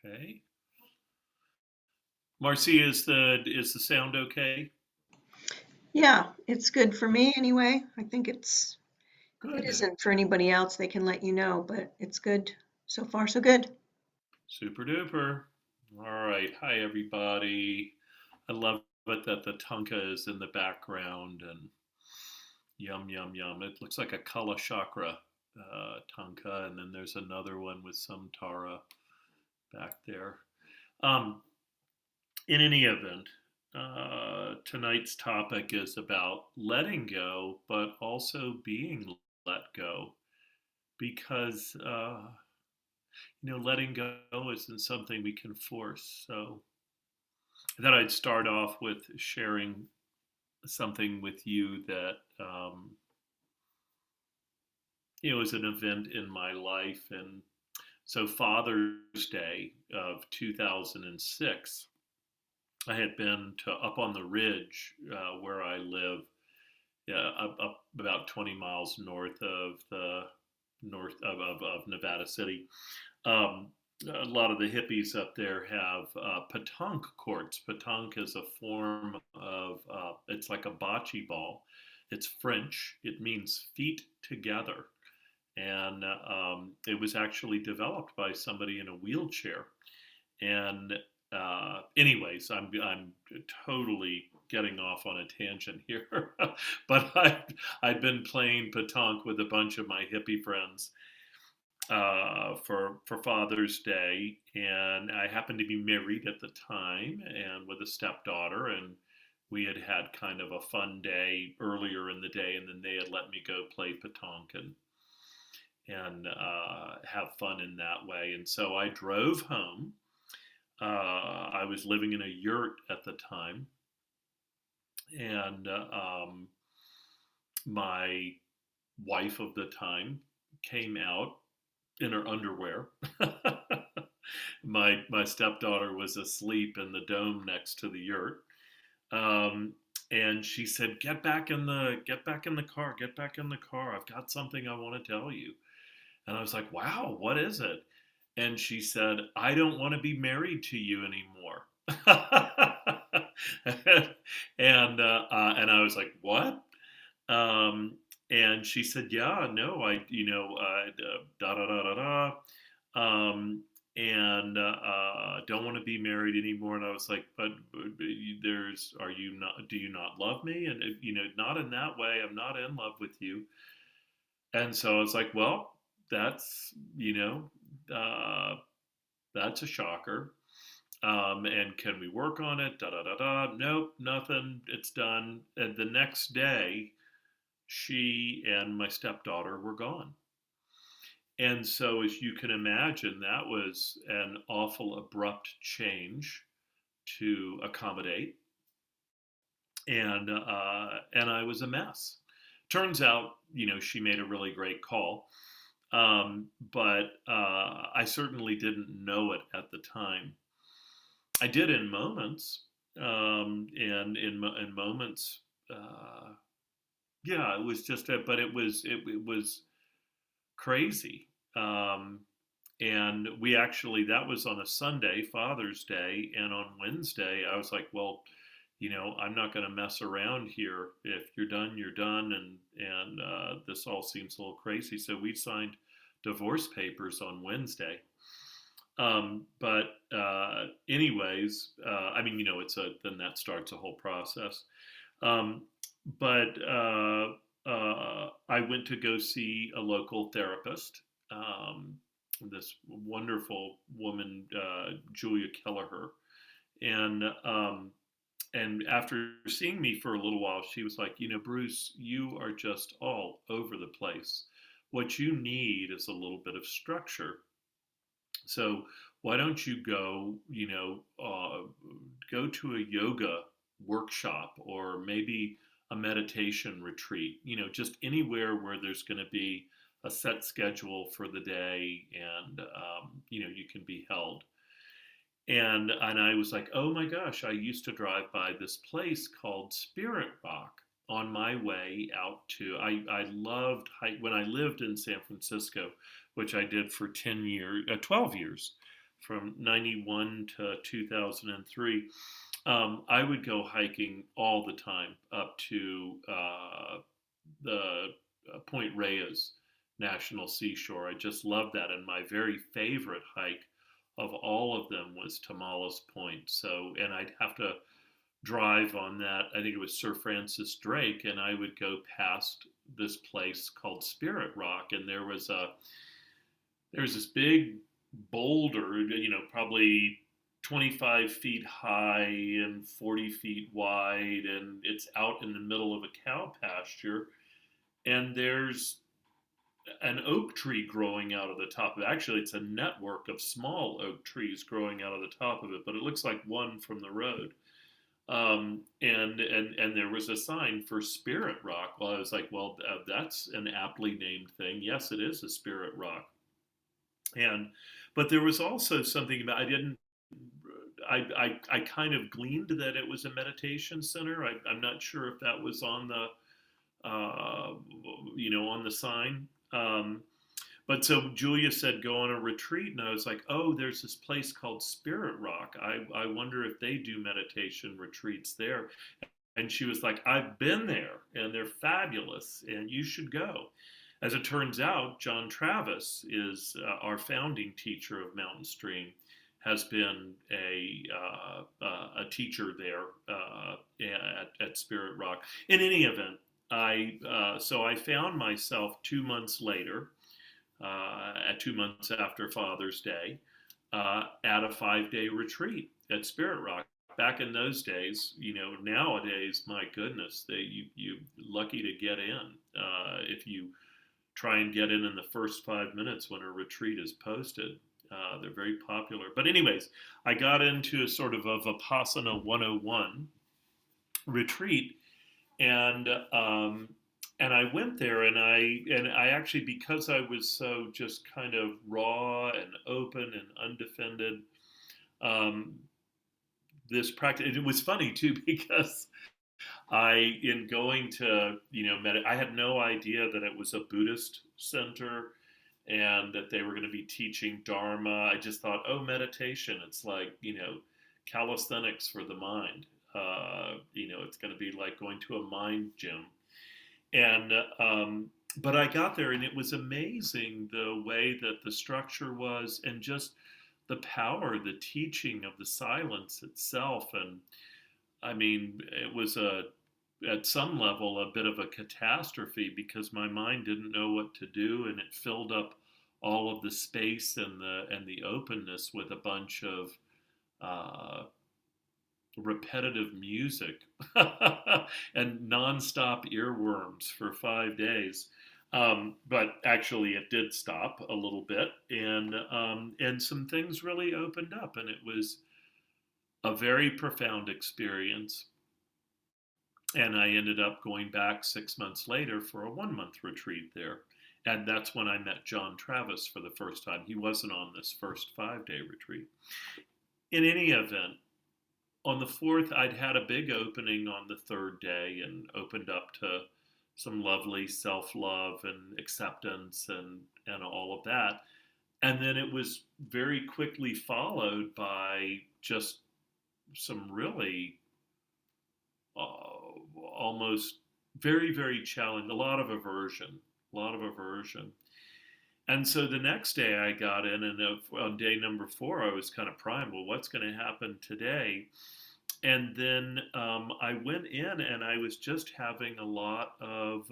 Okay. Marcy, is the sound okay? Yeah, it's good for me anyway. I think it Good. isn't for anybody else. They can let you know, but it's good. So far, so good. Super duper. All right. Hi, everybody. I love it that the Tonka is in the background and yum, yum, yum. It looks like a Kala Chakra Tonka, and then there's another one with some Tara back there. Um, in any event, tonight's topic is about letting go, but also being let go because letting go isn't something we can force. So I thought I'd start off with sharing something with you that was an event in my life, and so Father's Day of 2006, I had been to up on the ridge where I live, up about 20 miles north of the north of Nevada City. Um, a lot of the hippies up there have petanque courts. Petanque is a form of, it's like a bocce ball. It's French. It means feet together. And it was actually developed by somebody in a wheelchair. And anyways, I'm totally getting off on a tangent here, but I've been playing petanque with a bunch of my hippie friends for Father's Day, and I happened to be married at the time and with a stepdaughter, and we had had kind of a fun day earlier in the day, and then they had let me go play petanque and have fun in that way. And so I drove home. I was living in a yurt at the time, and my wife of the time came out in her underwear. My stepdaughter was asleep in the dome next to the yurt, um, and she said, "Get back in the car. Get back in the car. I've got something I want to tell you." And I was like, "Wow, what is it?" And she said, "I don't want to be married to you anymore." And I was like, "What?" Um, and she said, "Yeah, no, da da da da da, and don't want to be married anymore." And I was like, "But are you not? Do you not love me? And not in that way. I'm not in love with you." And so I was like, "Well, that's that's a shocker. And can we work on it? Da da da da. Nope, nothing. It's done." And the next day, she and my stepdaughter were gone. And so, as you can imagine, that was an awful abrupt change to accommodate, and I was a mess. Turns out, she made a really great call, but I certainly didn't know it at the time. I did in moments, and in moments, yeah, it was just but it was crazy. Um, and we actually, that was on a Sunday, Father's Day, and on Wednesday I was like, "Well, I'm not going to mess around here. If you're done, you're done." And this all seems a little crazy, so we signed divorce papers on Wednesday. But anyways, I mean, it's a then that starts a whole process. Um, but I went to go see a local therapist. Um, this wonderful woman, Julia Kelleher, and and after seeing me for a little while, she was like, "Bruce, you are just all over the place. What you need is a little bit of structure. So why don't you go to a yoga workshop or maybe a meditation retreat, just anywhere where there's going to be a set schedule for the day, and you can be held." And I was like, "Oh my gosh, I used to drive by this place called Spirit Rock on my way out to I loved when I lived in San Francisco, which I did for 10 years, 12 years. from 91 to 2003. I would go hiking all the time up to the Point Reyes National Seashore. I just loved that. And my very favorite hike of all of them was Tomales Point. So, and I'd have to drive on that. I think it was Sir Francis Drake, and I would go past this place called Spirit Rock, and there was this big boulder, probably 25 feet high and 40 feet wide, and it's out in the middle of a cow pasture, and there's an oak tree growing out of the top of it. Actually, it's a network of small oak trees growing out of the top of it, but it looks like one from the road. And there was a sign for Spirit Rock. Well, I was like, well, that's an aptly named thing. Yes, it is a Spirit Rock. And but there was also something about I kind of gleaned that it was a meditation center. I'm not sure if that was on the on the sign. But so Julia said, go on a retreat. And I was like, oh, there's this place called Spirit Rock. I wonder if they do meditation retreats there. And she was like, I've been there and they're fabulous and you should go. As it turns out, John Travis is our founding teacher of Mountain Stream, has been a teacher there at Spirit Rock. In any event, so I found myself 2 months later, at 2 months after Father's Day, at a 5-day retreat at Spirit Rock. Back in those days, nowadays, my goodness, you lucky to get in. If you try and get in the first 5 minutes when a retreat is posted, they're very popular. But anyways, I got into a sort of a Vipassana 101 retreat, and I went there, and I actually, because I was so just kind of raw and open and undefended, this practice, it was funny too, because in going to, I had no idea that it was a Buddhist center and that they were going to be teaching Dharma. I just thought, oh, meditation, it's like, calisthenics for the mind. It's going to be like going to a mind gym. And but I got there, and it was amazing the way that the structure was, and just the power, the teaching of the silence itself. And I mean, it was at some level a bit of a catastrophe, because my mind didn't know what to do, and it filled up all of the space and the openness with a bunch of uh, repetitive music and nonstop earworms for 5 days. But actually, it did stop a little bit, and some things really opened up, and it was a very profound experience. And I ended up going back 6 months later for a 1 month retreat there. And that's when I met John Travis for the first time. He wasn't on this first 5-day retreat. In any event, on the fourth, I'd had a big opening on the third day and opened up to some lovely self love and acceptance and all of that. And then it was very quickly followed by just some really almost very, very challenging, a lot of aversion. And so the next day I got in, and on day number 4, I was kind of primed. Well, what's going to happen today? And then I went in, and I was just having a lot of,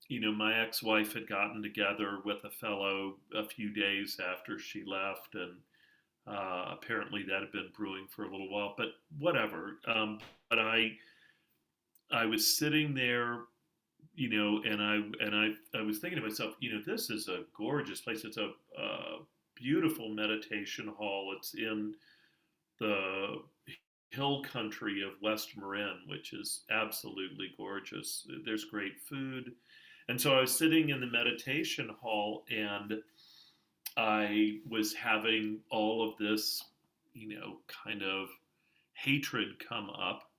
my ex-wife had gotten together with a fellow a few days after she left, and apparently that had been brewing for a little while. But whatever. But I was sitting there, and I was thinking to myself, this is a gorgeous place. It's a beautiful meditation hall. It's in the hill country of West Marin, which is absolutely gorgeous. There's great food. And so I was sitting in the meditation hall, and I was having all of this, kind of hatred come up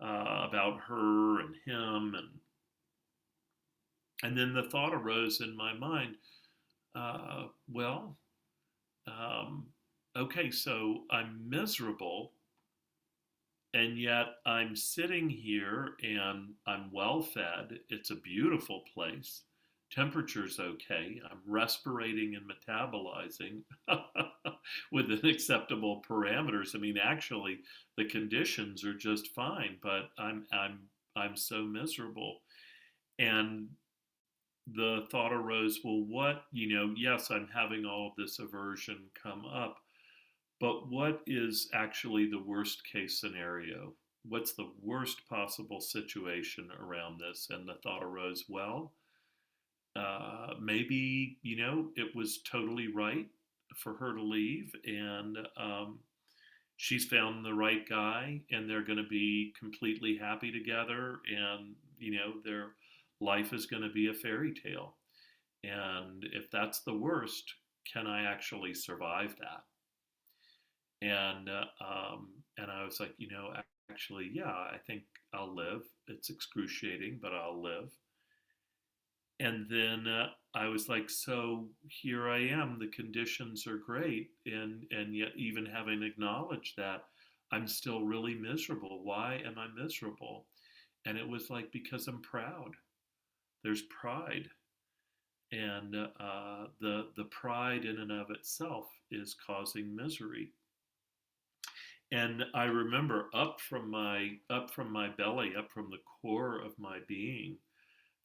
about her and him, and then the thought arose in my mind, well, um, okay, so I'm miserable, and yet I'm sitting here and I'm well fed. It's a beautiful place. Temperature's okay. I'm respirating and metabolizing within acceptable parameters. I mean, actually, the conditions are just fine, but I'm so miserable. And the thought arose, well, what, yes, I'm having all of this aversion come up, but what is actually the worst case scenario? What's the worst possible situation around this? And the thought arose, well, maybe, it was totally right for her to leave, and she's found the right guy, and they're going to be completely happy together, and, their life is going to be a fairy tale. And if that's the worst, can I actually survive that? And I was like, actually, yeah, I think I'll live. It's excruciating, but I'll live. And then I was like, so here I am. The conditions are great, and yet even having acknowledged that, I'm still really miserable. Why am I miserable? And it was like, because I'm proud. There's pride, and the pride in and of itself is causing misery. And I remember up from my belly, up from the core of my being,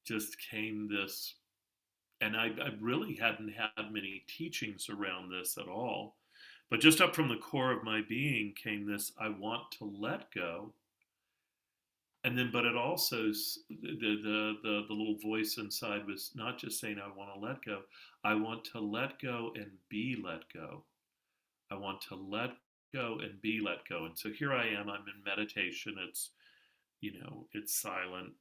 just came this, and I really hadn't had many teachings around this at all, but just up from the core of my being came this: I want to let go. And then, but it also, the little voice inside was not just saying, I want to let go. I want to let go and be let go. I want to let go and be let go. And so here I am. I'm in meditation. It's silent.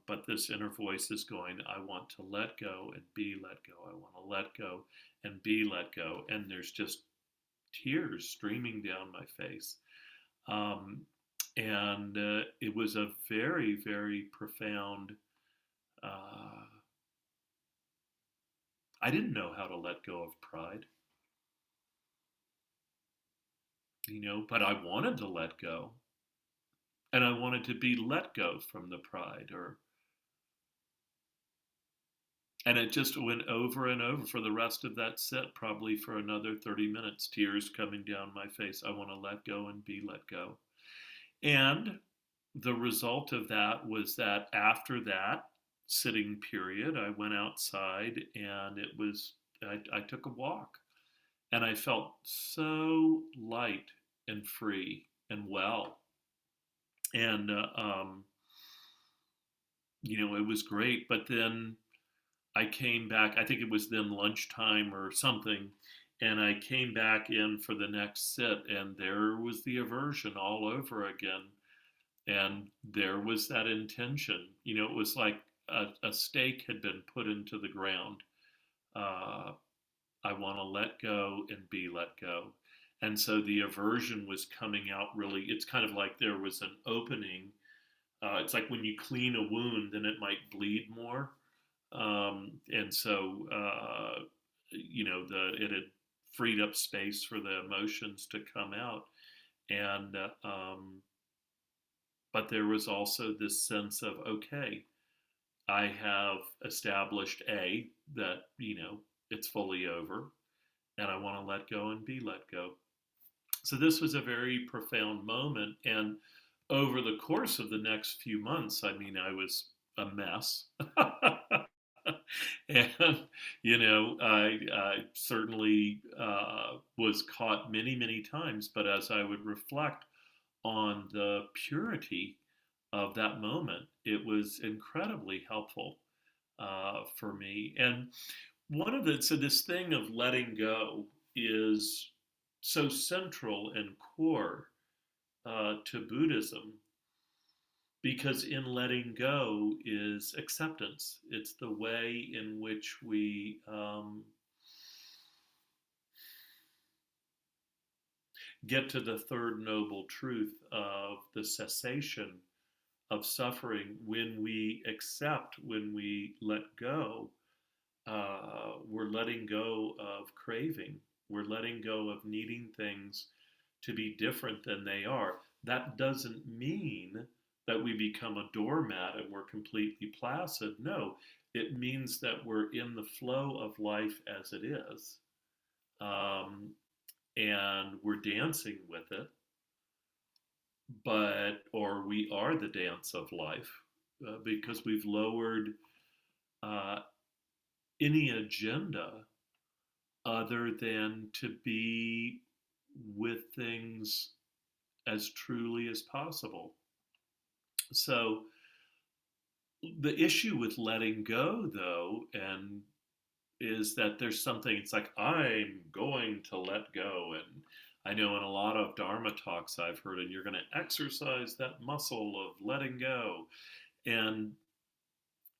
But this inner voice is going, I want to let go and be let go. I want to let go and be let go. And there's just tears streaming down my face. Um, and it was a very, very profound. Uh, I didn't know how to let go of pride, but I wanted to let go, and I wanted to be let go from the pride, and it just went over and over for the rest of that set, probably for another 30 minutes, tears coming down my face. I want to let go and be let go. And the result of that was that after that sitting period, I went outside, and I took a walk, and I felt so light and free and well. And, it was great. But then I came back, I think it was then lunchtime or something, and I came back in for the next sit, and there was the aversion all over again. And there was that intention. It was like a stake had been put into the ground. Uh, I want to let go and be let go. And so the aversion was coming out really. It's kind of like there was an opening. It's like when you clean a wound, then it might bleed more. And so, it had freed up space for the emotions to come out. And, but there was also this sense of, okay, I have established that, it's fully over, and I want to let go and be let go. So this was a very profound moment. And over the course of the next few months, I mean, I was a mess. And, I certainly was caught many, many times. But as I would reflect on the purity of that moment, it was incredibly helpful for me. And so this thing of letting go is so central and core to Buddhism, because in letting go is acceptance. It's the way in which we get to the third noble truth of the cessation of suffering. When we accept, when we let go, we're letting go of craving. We're letting go of needing things to be different than they are. That doesn't mean that we become a doormat and we're completely placid. No, it means that we're in the flow of life as it is. Um, and we're dancing with it, or we are the dance of life because we've lowered uh, any agenda other than to be with things as truly as possible. So the issue with letting go, though, and is that there's something, it's like, I'm going to let go. And I know in a lot of Dharma talks I've heard, and you're going to exercise that muscle of letting go. And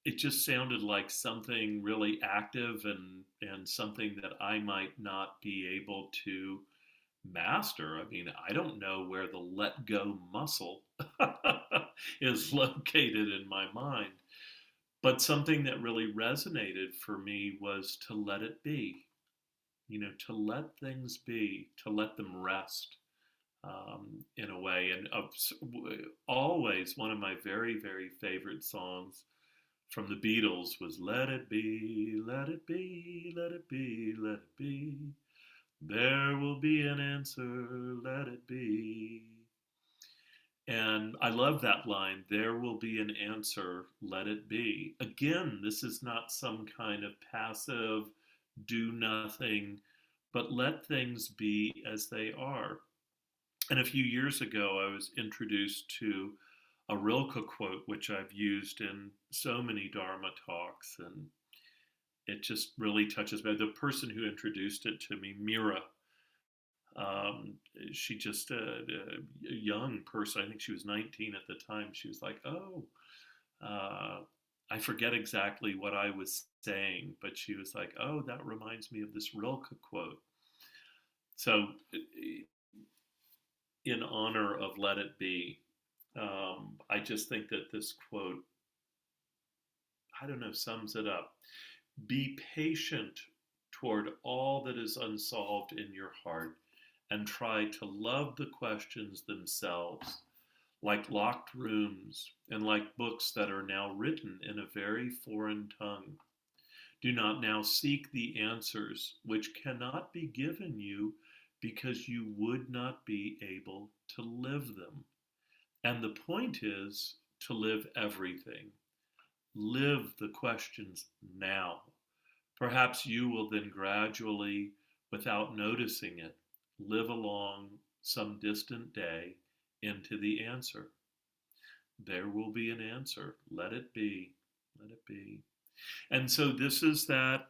it just sounded like something really active and something that I might not be able to master. I mean, I don't know where the let go muscle is located in my mind. But something that really resonated for me was to let it be, to let things be, to let them rest in a way. And always one of my very, very favorite songs from the Beatles was Let It Be, Let It Be, Let It Be, Let It Be. There will be an answer, let it be. And I love that line, there will be an answer, let it be. Again, this is not some kind of passive, do nothing, but let things be as they are. And a few years ago, I was introduced to a Rilke quote, which I've used in so many Dharma talks, and it just really touches me. The person who introduced it to me, Mira, um, she just a young person. I think she was 19 at the time. She was like, "Oh, uh, I forget exactly what I was saying," but she was like, "Oh, that reminds me of this Rilke quote." So, in honor of "Let It Be," I just think that this quote, I don't know, sums it up. Be patient toward all that is unsolved in your heart and try to love the questions themselves, like locked rooms and like books that are now written in a very foreign tongue. Do not now seek the answers which cannot be given you because you would not be able to live them. And the point is to live everything. Live the questions now. Perhaps you will then gradually, without noticing it, live along some distant day into the answer. There will be an answer. Let it be. Let it be. And so this is that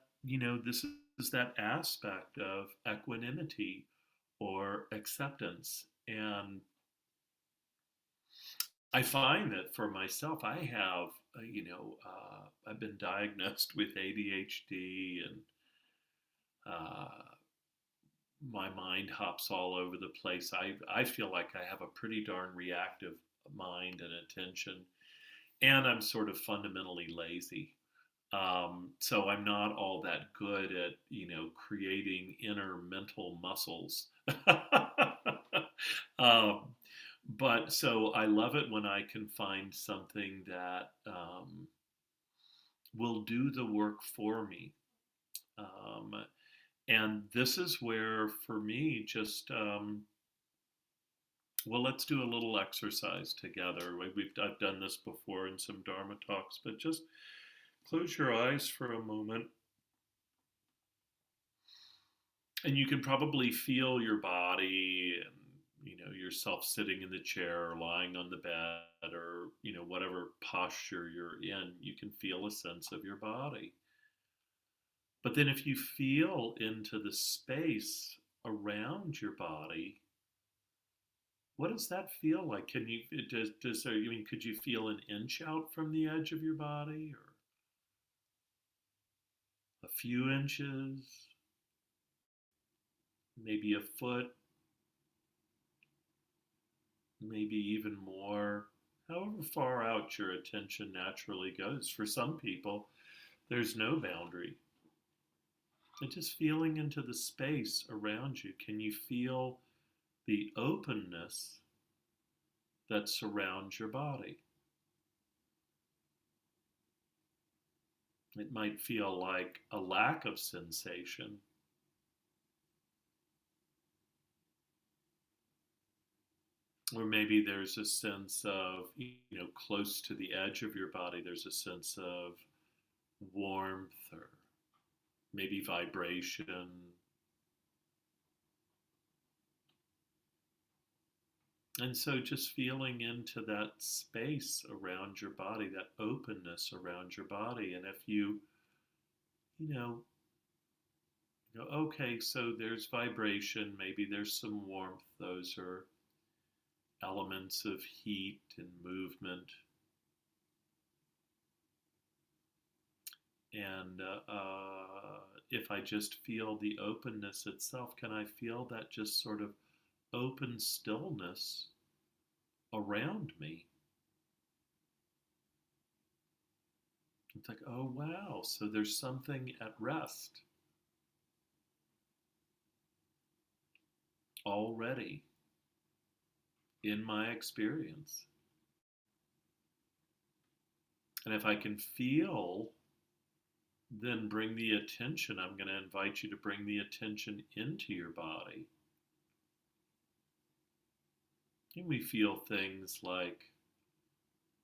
aspect of equanimity or acceptance. And I find that for myself, I have, I've been diagnosed with ADHD, and uh, my mind hops all over the place. I feel like I have a pretty darn reactive mind and attention, and I'm sort of fundamentally lazy. So I'm not all that good at, creating inner mental muscles. um, but so I love it when I can find something that will do the work for me. Um, and this is where, for me, just well, let's do a little exercise together. I've done this before in some Dharma talks, but just close your eyes for a moment, and you can probably feel your body and yourself sitting in the chair or lying on the bed, or whatever posture you're in. You can feel a sense of your body. But then if you feel into the space around your body, what does that feel like? Can you does there, I mean, could you feel an inch out from the edge of your body, or a few inches, maybe a foot, maybe even more? However far out your attention naturally goes. For some people, there's no boundary. And just feeling into the space around you. Can you feel the openness that surrounds your body? It might feel like a lack of sensation, or maybe there's a sense of, close to the edge of your body, there's a sense of warmth or maybe vibration. And so just feeling into that space around your body, that openness around your body. And if you know, go, okay, so there's vibration, maybe there's some warmth, those are elements of heat and movement. And if I just feel the openness itself, can I feel that just sort of open stillness around me? It's like, oh wow, so there's something at rest already in my experience. And if I can feel, then bring the attention. I'm going to invite you to bring the attention into your body. And we feel things like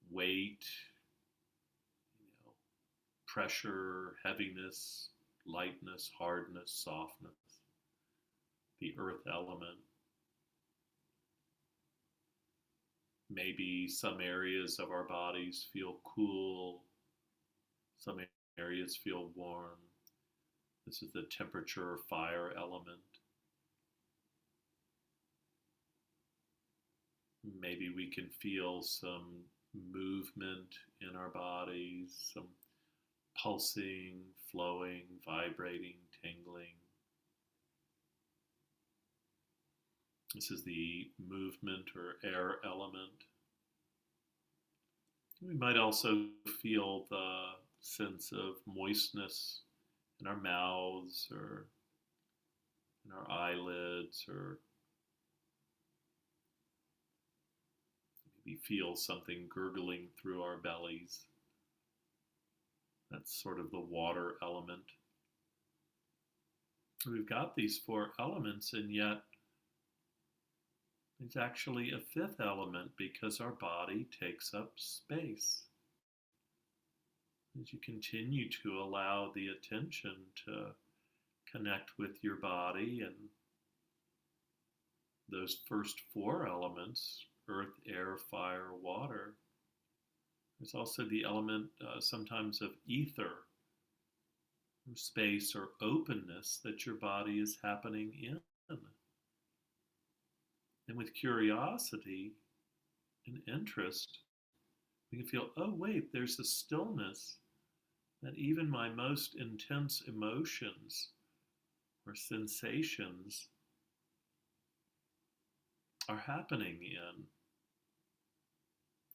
weight, pressure, heaviness, lightness, hardness, softness, the earth element. Maybe some areas of our bodies feel cool, some areas feel warm. This is the temperature or fire element. Maybe we can feel some movement in our bodies, some pulsing, flowing, vibrating, tingling. This is the movement or air element. We might also feel the sense of moistness in our mouths or in our eyelids, or maybe feel something gurgling through our bellies. That's sort of the water element. We've got these four elements, and yet there's actually a fifth element because our body takes up space. As you continue to allow the attention to connect with your body and those first four elements, earth, air, fire, water, there's also the element sometimes of ether, or space, or openness that your body is happening in. And with curiosity and interest, we can feel, oh, wait, there's a stillness that even my most intense emotions or sensations are happening in.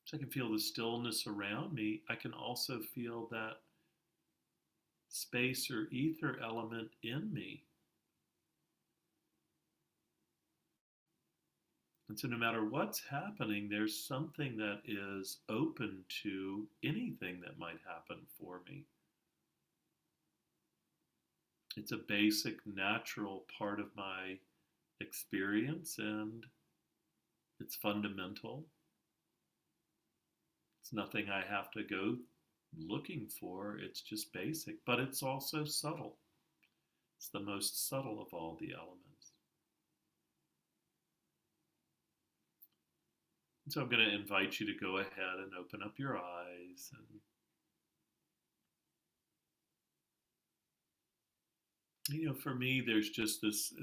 So I can feel the stillness around me. I can also feel that space or ether element in me. And so no matter what's happening, there's something that is open to anything that might happen for me. It's a basic, natural part of my experience, and it's fundamental. It's nothing I have to go looking for. It's just basic, but it's also subtle. It's the most subtle of all the elements. And so I'm going to invite you to go ahead and open up your eyes. And, for me, there's just this,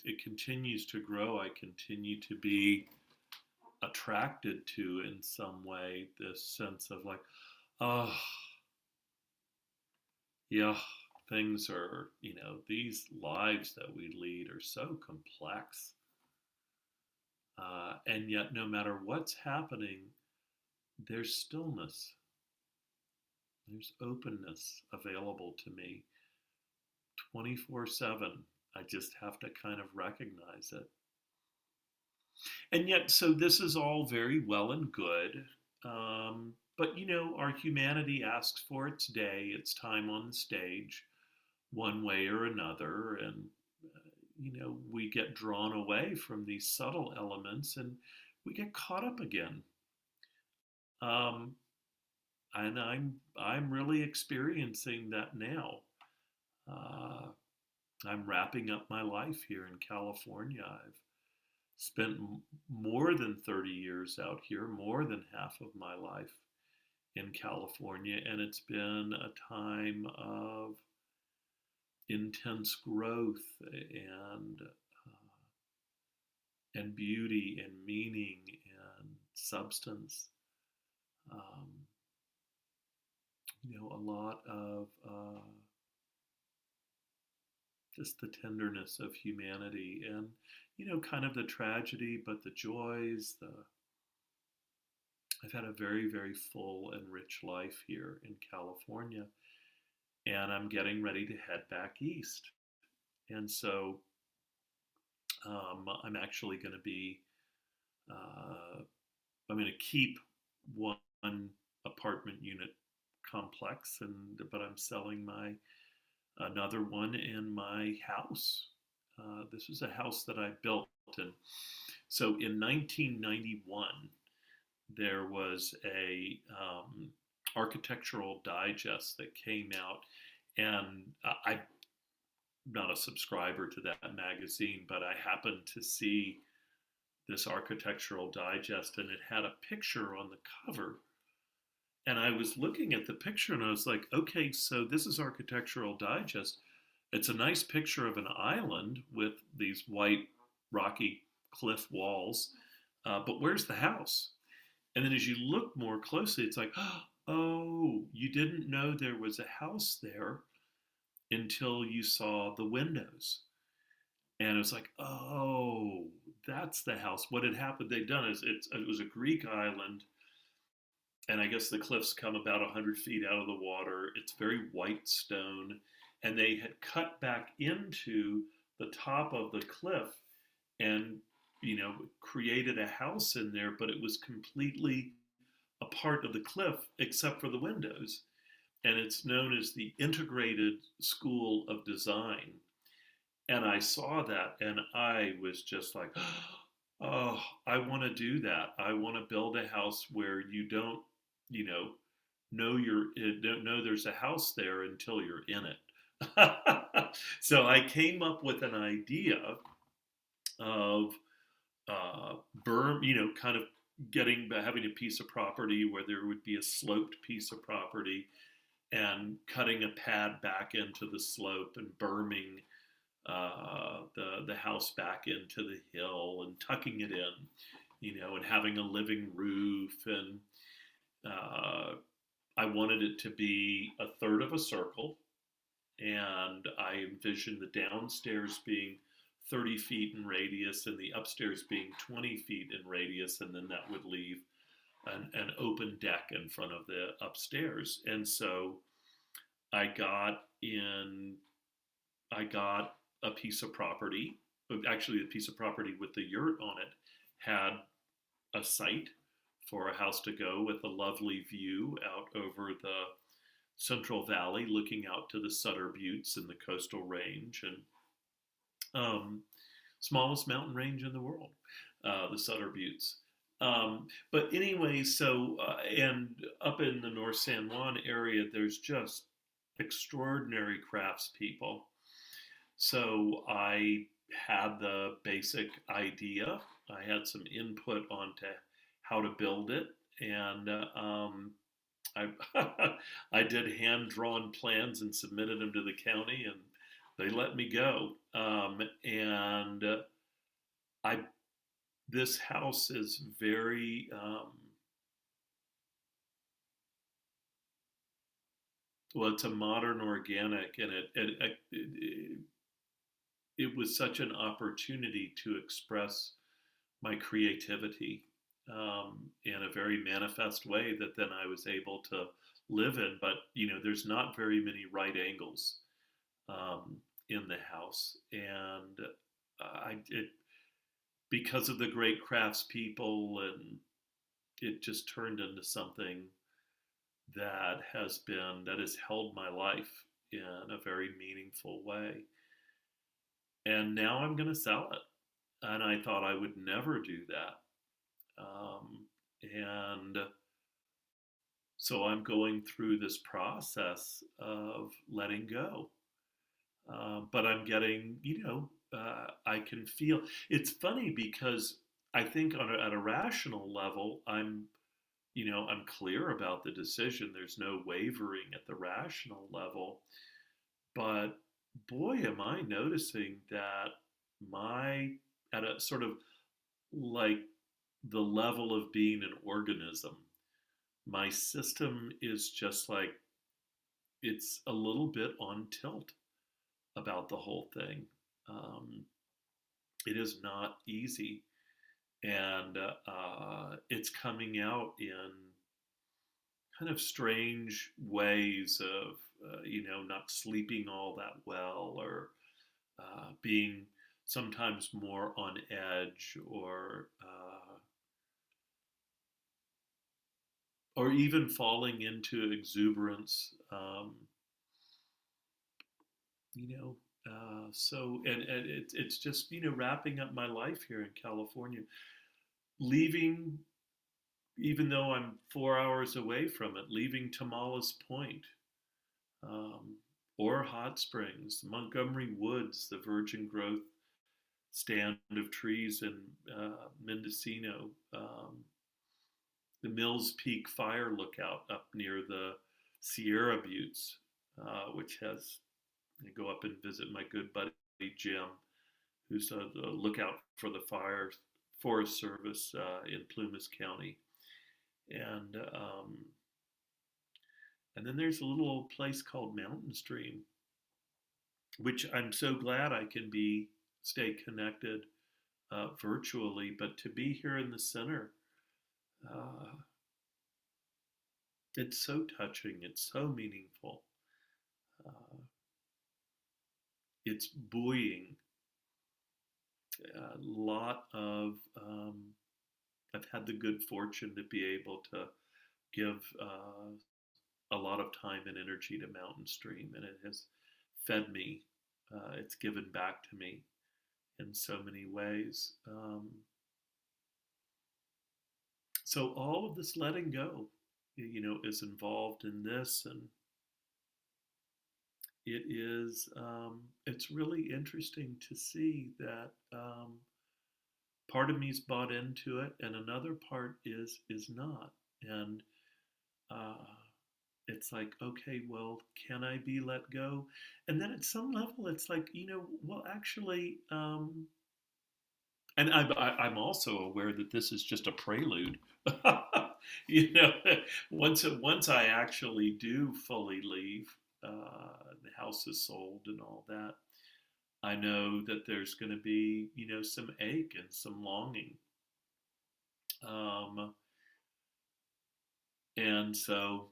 it continues to grow. I continue to be attracted to, in some way, this sense of like, oh, yeah, things are, these lives that we lead are so complex. And yet, no matter what's happening, there's stillness, there's openness available to me. 24/7. I just have to kind of recognize it. And yet, so this is all very well and good. But, our humanity asks for its day, its time on the stage, one way or another. And, we get drawn away from these subtle elements and we get caught up again. Um, and I'm really experiencing that now. Uh, I'm wrapping up my life here in California. I've spent more than 30 years out here, more than half of my life in California, and it's been a time of intense growth and beauty and meaning and substance. Um, a lot of just the tenderness of humanity and kind of the tragedy, but the joys. The I've had a very, very full and rich life here in California, and I'm getting ready to head back east. And so I'm actually going to be uh, I'm going to keep one apartment unit complex, and but I'm selling my another one in my house. This was a house that I built, and so in 1991 there was a architectural digest that came out, and I'm not a subscriber to that magazine, but I happened to see this architectural digest, and it had a picture on the cover. And I was looking at the picture and I was like, okay, so this is Architectural Digest. It's a nice picture of an island with these white rocky cliff walls, but where's the house? And then as you look more closely, it's like, oh, you didn't know there was a house there until you saw the windows. And it was like, oh, that's the house. What had happened? They'd done is it was a Greek island, and I guess the cliffs come about 100 feet out of the water. It's very white stone, and they had cut back into the top of the cliff and created a house in there, but it was completely a part of the cliff except for the windows. And it's known as the Integrated School of Design. And I saw that and I was just like, oh, I want to do that. I want to build a house where you don't, you don't know there's a house there until you're in it. So I came up with an idea of berm, kind of having a piece of property where there would be a sloped piece of property and cutting a pad back into the slope and berming the house back into the hill and tucking it in, and having a living roof. And I wanted it to be a third of a circle, and I envisioned the downstairs being 30 feet in radius and the upstairs being 20 feet in radius, and then that would leave an open deck in front of the upstairs. And so I got in, I got a piece of property. Actually, the piece of property with the yurt on it had a site for a house to go with a lovely view out over the Central Valley, looking out to the Sutter Buttes and the Coastal Range, and smallest mountain range in the world, the Sutter Buttes. But anyway, so and up in the North San Juan area, there's just extraordinary craftspeople. So I had the basic idea. I had some input onto how to build it, and I I did hand drawn plans and submitted them to the county, and they let me go. And I this house is very well. It's a modern organic, and it was such an opportunity to express my creativity in a very manifest way that then I was able to live in. But there's not very many right angles um, in the house, and I it because of the great craftspeople, and it just turned into something that has held my life in a very meaningful way. And now I'm going to sell it, and I thought I would never do that. And so I'm going through this process of letting go. But I'm getting, I can feel. It's funny because I think at a rational level, I'm clear about the decision. There's no wavering at the rational level. But boy, am I noticing that my, at a sort of like the level of being an organism, my system is just like, it's a little bit on tilt about the whole thing. Um, it is not easy, and it's coming out in kind of strange ways of, not sleeping all that well, or being sometimes more on edge, or even falling into exuberance. You know, and it's just wrapping up my life here in California, leaving, even though I'm 4 hours away from it, leaving Tamales Point, um, or Hot Springs, Montgomery Woods, the virgin growth stand of trees in Mendocino, the Mills Peak Fire Lookout up near the Sierra Buttes, which has, I go up and visit my good buddy Jim, who's a lookout for the fire Forest Service in Plumas County, and and then there's a little place called Mountain Stream, which I'm so glad I can stay connected virtually, but to be here in the center, uh, it's so touching. It's so meaningful. Uh, it's buoying. A lot of I've had the good fortune to be able to give a lot of time and energy to Mountain Stream, and it has fed me. It's given back to me in so many ways. So all of this letting go, is involved in this, and it's really interesting to see that part of me's bought into it, and another part is not, and uh, it's like, okay, well, can I be let go? And then at some level, it's like, well, actually, and I'm also aware that this is just a prelude. you know, once I actually do fully leave, the house is sold and all that, I know that there's going to be, some ache and some longing. Um, and so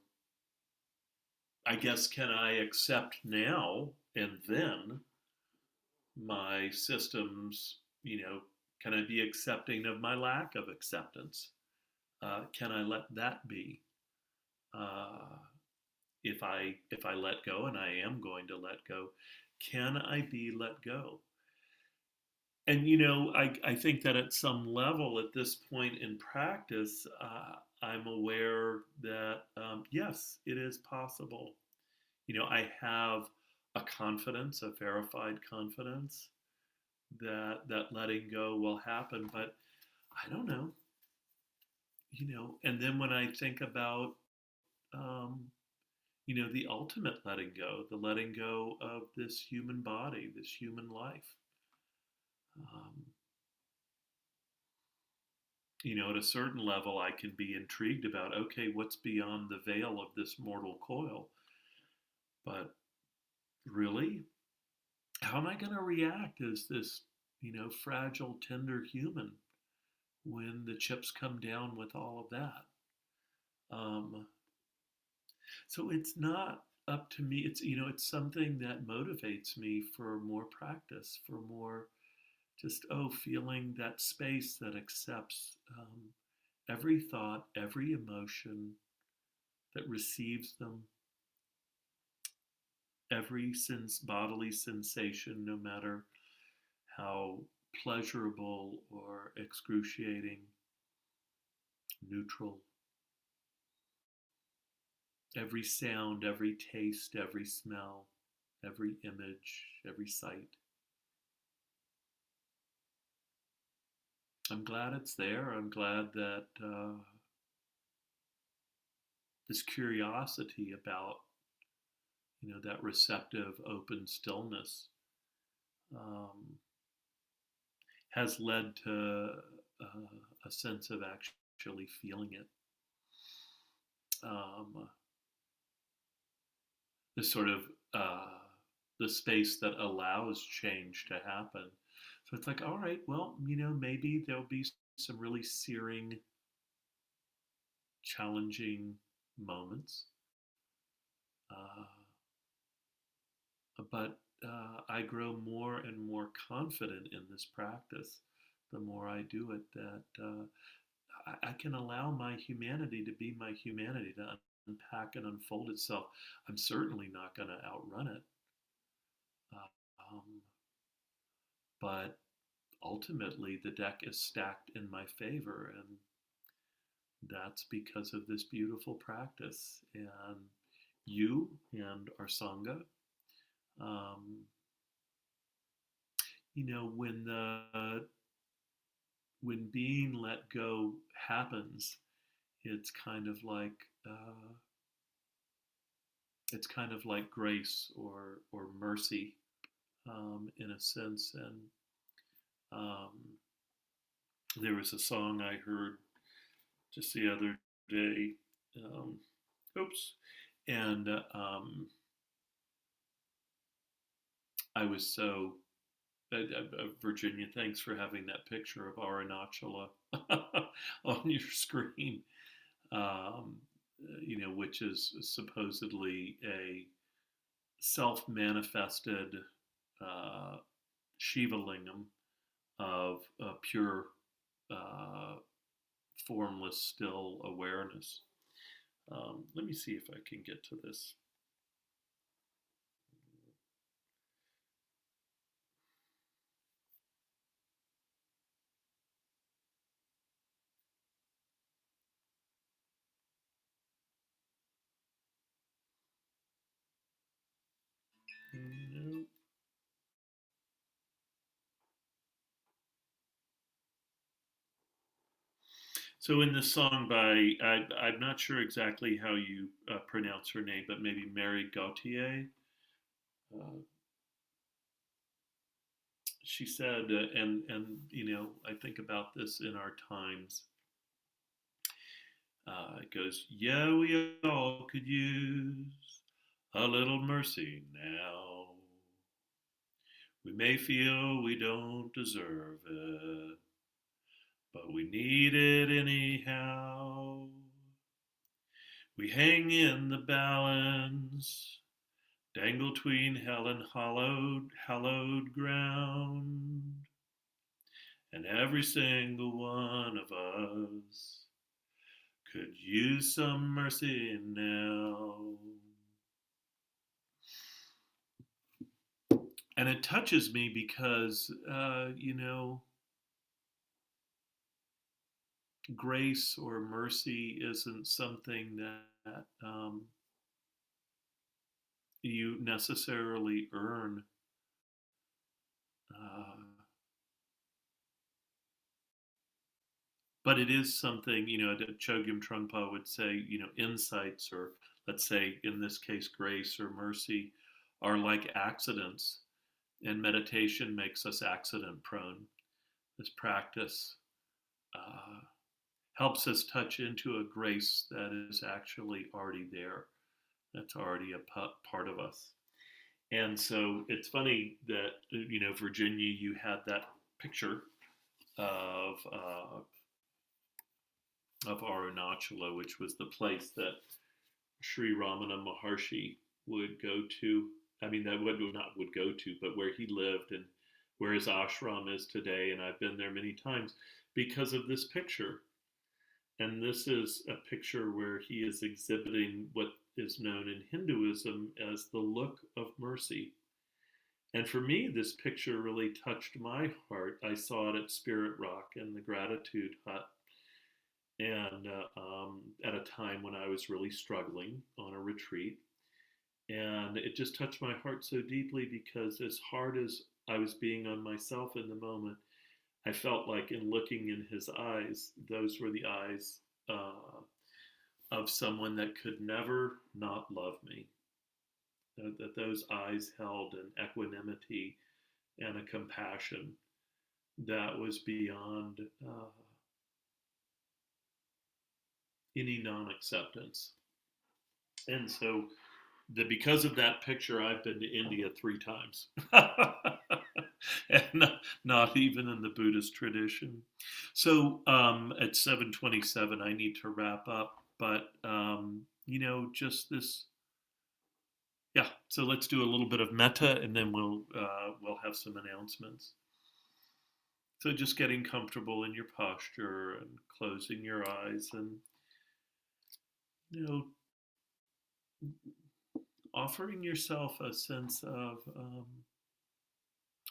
I guess, can I accept now and then my systems, can I be accepting of my lack of acceptance? Can I let that be? Uh, if I let go, and I am going to let go, can I be let go? And I think that at some level, at this point in practice, I'm aware that yes, it is possible. I have a confidence, a verified confidence that letting go will happen, but I don't know. And then when I think about um, the ultimate letting go, the letting go of this human body, this human life. Um, at a certain level, I can be intrigued about, okay, what's beyond the veil of this mortal coil? But really, how am I going to react as this, fragile, tender human when the chips come down with all of that? Um, so it's not. up to me. It's, it's something that motivates me for more practice, for more just, feeling that space that accepts every thought, every emotion, that receives them, every bodily sensation, no matter how pleasurable or excruciating, neutral, every sound, every taste, every smell, every image, every sight. I'm glad it's there. I'm glad that this curiosity about, that receptive, open stillness um, has led to a sense of actually feeling it. Um, this sort of the space that allows change to happen. So it's like, all right, well, maybe there'll be some really searing, challenging moments. Uh, but I grow more and more confident in this practice the more I do it, that I can allow my humanity to be my humanity, to unpack and unfold itself. I'm certainly not going to outrun it. Um, but ultimately, the deck is stacked in my favor, and that's because of this beautiful practice. And you and our Sangha, um, when being let go happens, it's kind of like uh, it's kind of like grace or mercy, in a sense. And um, there was a song I heard just the other day. Um, oops, and I was so Virginia, thanks for having that picture of Arunachala on your screen, um, which is supposedly a self manifested uh, Shiva lingam of pure, uh, formless, still awareness. Let me see if I can get to this. No. So in this song by, I'm not sure exactly how you pronounce her name, but maybe Mary Gauthier. Uh, she said, and I think about this in our times. It goes, yeah, we all could use a little mercy now. We may feel we don't deserve it, but we need it anyhow. We hang in the balance, dangle tween hell and hallowed ground, and every single one of us could use some mercy now. And it touches me because, grace or mercy isn't something that you necessarily earn. Uh, but it is something, that Chogyam Trungpa would say, insights, or let's say in this case, grace or mercy, are like accidents, and meditation makes us accident prone. This practice uh, helps us touch into a grace that is actually already there, that's already a part of us. And so it's funny that, Virginia, you had that picture of Arunachala, which was the place that Sri Ramana Maharshi would go to. I mean, that would not would go to, but where he lived and where his ashram is today. And I've been there many times because of this picture. And this is a picture where he is exhibiting what is known in Hinduism as the look of mercy. And for me, this picture really touched my heart. I saw it at Spirit Rock and the Gratitude Hut, and at a time when I was really struggling on a retreat. And it just touched my heart so deeply because, as hard as I was being on myself in the moment, I felt like in looking in his eyes, those were the eyes of someone that could never not love me. That those eyes held an equanimity and a compassion that was beyond any non-acceptance. And so, because of that picture, I've been to India 3 times, and not even in the Buddhist tradition. So at 7:27, I need to wrap up. But just this. Yeah. So let's do a little bit of metta, and then we'll have some announcements. So just getting comfortable in your posture and closing your eyes, and you know offering yourself a sense of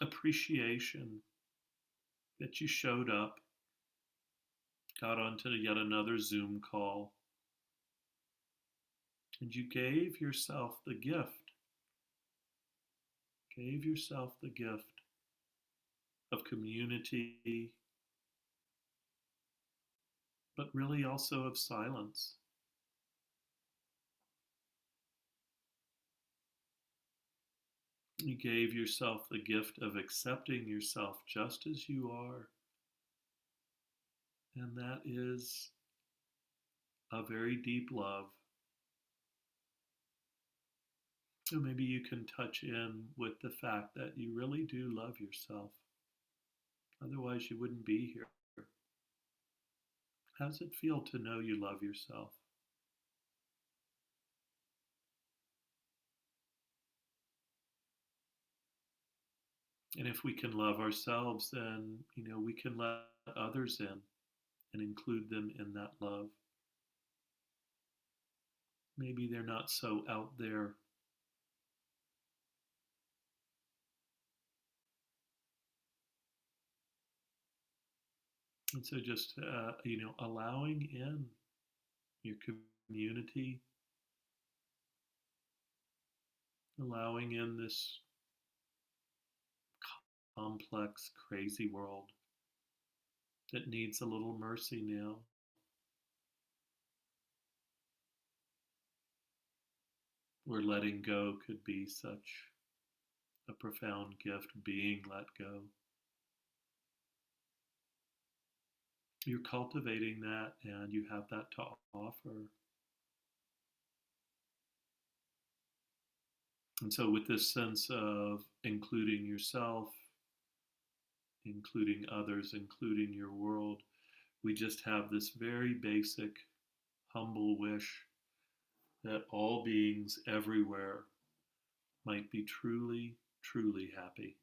appreciation that you showed up, got onto yet another Zoom call, and you gave yourself the gift of community, but really also of silence. You gave yourself the gift of accepting yourself just as you are. And that is a very deep love. So maybe you can touch in with the fact that you really do love yourself. Otherwise, you wouldn't be here. How does it feel to know you love yourself? And if we can love ourselves, then, we can let others in and include them in that love. Maybe they're not so out there. And so just, allowing in your community, allowing in this complex, crazy world that needs a little mercy now. Where letting go could be such a profound gift, being let go. You're cultivating that and you have that to offer. And so, with this sense of including yourself, including others, including your world, we just have this very basic, humble wish that all beings everywhere might be truly, truly happy.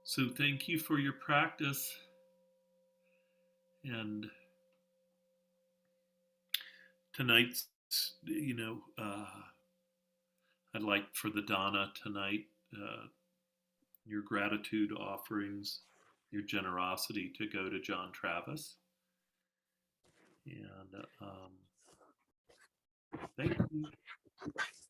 So, thank you for your practice. And tonight's, I'd like for the Dana tonight, your gratitude offerings, your generosity to go to John Travis. And thank you.